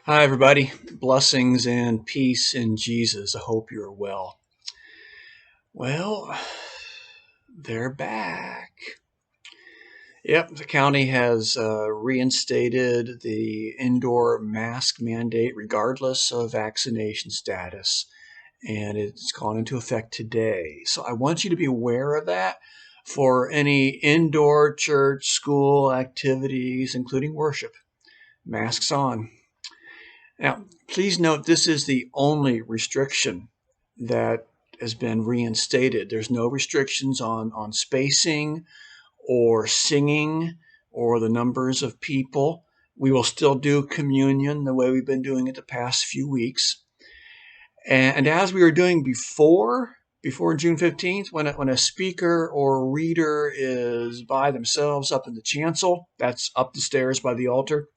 Hi, everybody. Blessings and peace in Jesus. I hope you're well. Well, they're back. Yep, the county has reinstated the indoor mask mandate regardless of vaccination status, and it's gone into effect today. So I want you to be aware of that for any indoor church, school activities, including worship. Masks on. Now, please note this is the only restriction that has been reinstated. There's no restrictions on spacing or singing or the numbers of people. We will still do communion the way we've been doing it the past few weeks. And as we were doing before June 15th, when a speaker or reader is by themselves up in the chancel, that's up the stairs by the altar,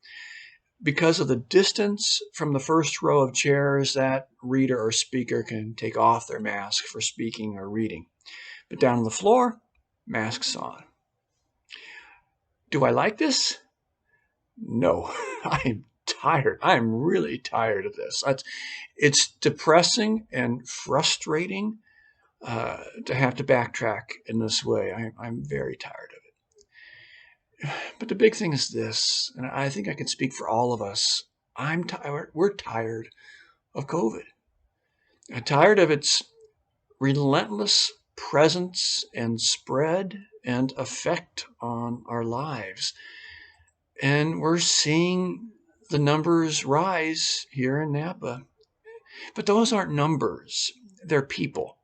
because of the distance from the first row of chairs, that reader or speaker can take off their mask for speaking or reading. But down on the floor, masks on. Do I like this? No. I'm tired. I'm really tired of this. It's depressing and frustrating to have to backtrack in this way. I'm very tired of it. But the big thing is this, and I think I can speak for all of us. I'm tired. We're tired of COVID. I'm tired of its relentless presence and spread and effect on our lives. And we're seeing the numbers rise here in Napa. But those aren't numbers, they're people.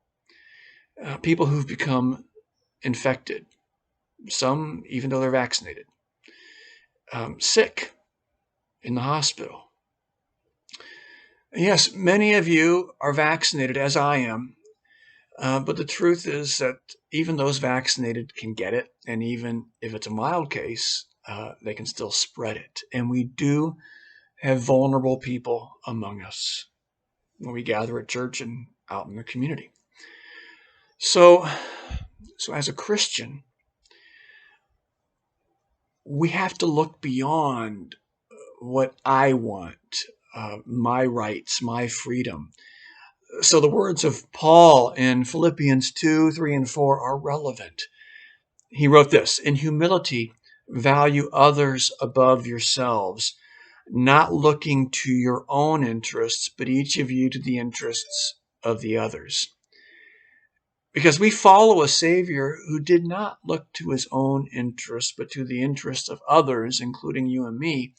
People who've become infected, some even though they're vaccinated, sick in the hospital. Yes, many of you are vaccinated, as I am. But the truth is that even those vaccinated can get it, and even if it's a mild case, they can still spread it. And we do have vulnerable people among us when we gather at church and out in the community. So as a Christian, we have to look beyond what I want, my rights, my freedom. So the words of Paul in Philippians 2, 3, and 4 are relevant. He wrote this: "In humility, value others above yourselves, not looking to your own interests, but each of you to the interests of the others." Because we follow a Savior who did not look to his own interests, but to the interests of others, including you and me,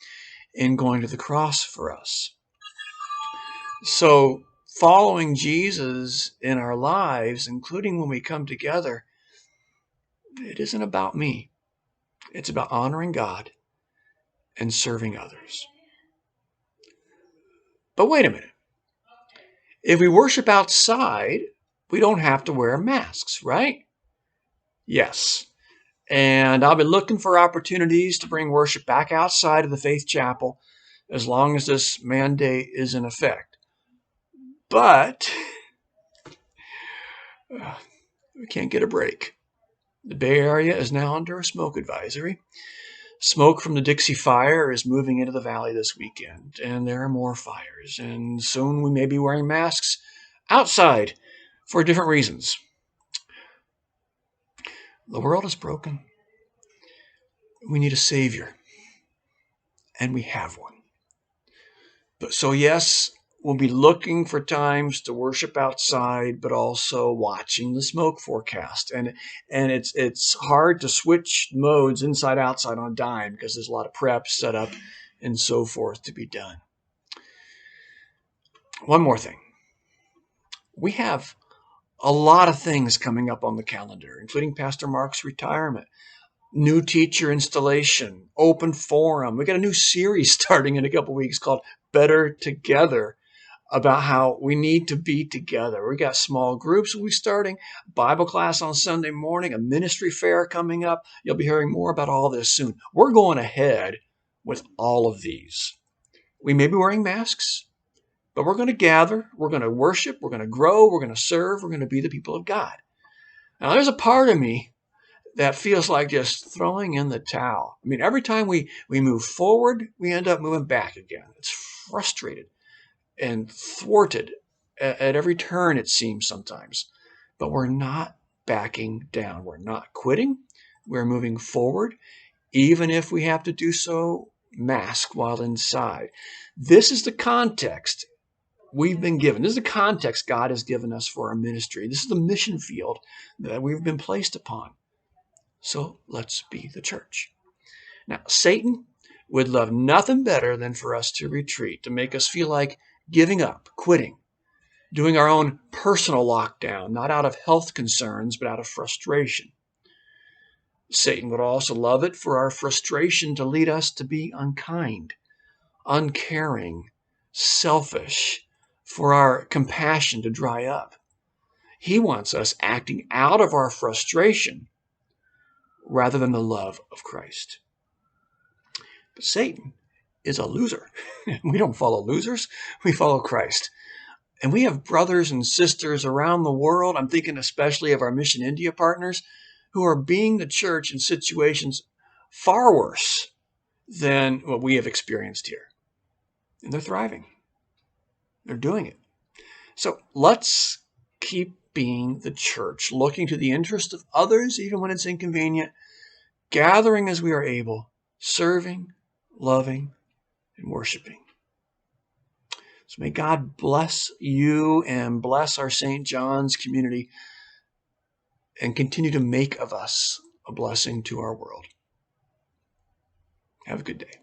in going to the cross for us. So following Jesus in our lives, including when we come together, it isn't about me. It's about honoring God and serving others. But wait a minute. If we worship outside, we don't have to wear masks, right? Yes. And I'll be looking for opportunities to bring worship back outside of the Faith Chapel as long as this mandate is in effect. But we can't get a break. The Bay Area is now under a smoke advisory. Smoke from the Dixie Fire is moving into the valley this weekend, and there are more fires. And soon we may be wearing masks outside for different reasons. The world is broken. We need a Savior, and we have one. So yes, we'll be looking for times to worship outside, but also watching the smoke forecast. And it's hard to switch modes inside outside on a dime because there's a lot of prep set up and so forth to be done. One more thing. We have a lot of things coming up on the calendar, including Pastor Mark's retirement, new teacher installation, open forum. We got a new series starting in a couple weeks called Better Together, about how we need to be together. We got small groups we'll be starting, Bible class on Sunday morning, a ministry fair coming up. You'll be hearing more about all this soon. We're going ahead with all of these. We may be wearing masks, but we're going to gather, we're going to worship, we're going to grow, we're going to serve, we're going to be the people of God. Now, there's a part of me that feels like just throwing in the towel. I mean, every time we move forward, we end up moving back again. It's frustrated and thwarted at every turn, it seems sometimes. But we're not backing down. We're not quitting. We're moving forward, even if we have to do so masked while inside. This is the context we've been given. This is the context God has given us for our ministry. This is the mission field that we've been placed upon. So let's be the church. Now, Satan would love nothing better than for us to retreat, to make us feel like giving up, quitting, doing our own personal lockdown, not out of health concerns, but out of frustration. Satan would also love it for our frustration to lead us to be unkind, uncaring, selfish, for our compassion to dry up. He wants us acting out of our frustration rather than the love of Christ. But Satan is a loser. We don't follow losers. We follow Christ. And we have brothers and sisters around the world, I'm thinking especially of our Mission India partners, who are being the church in situations far worse than what we have experienced here. And they're thriving. They're doing it. So let's keep being the church, looking to the interest of others, even when it's inconvenient, gathering as we are able, serving, loving, and worshiping. So may God bless you and bless our St. John's community and continue to make of us a blessing to our world. Have a good day.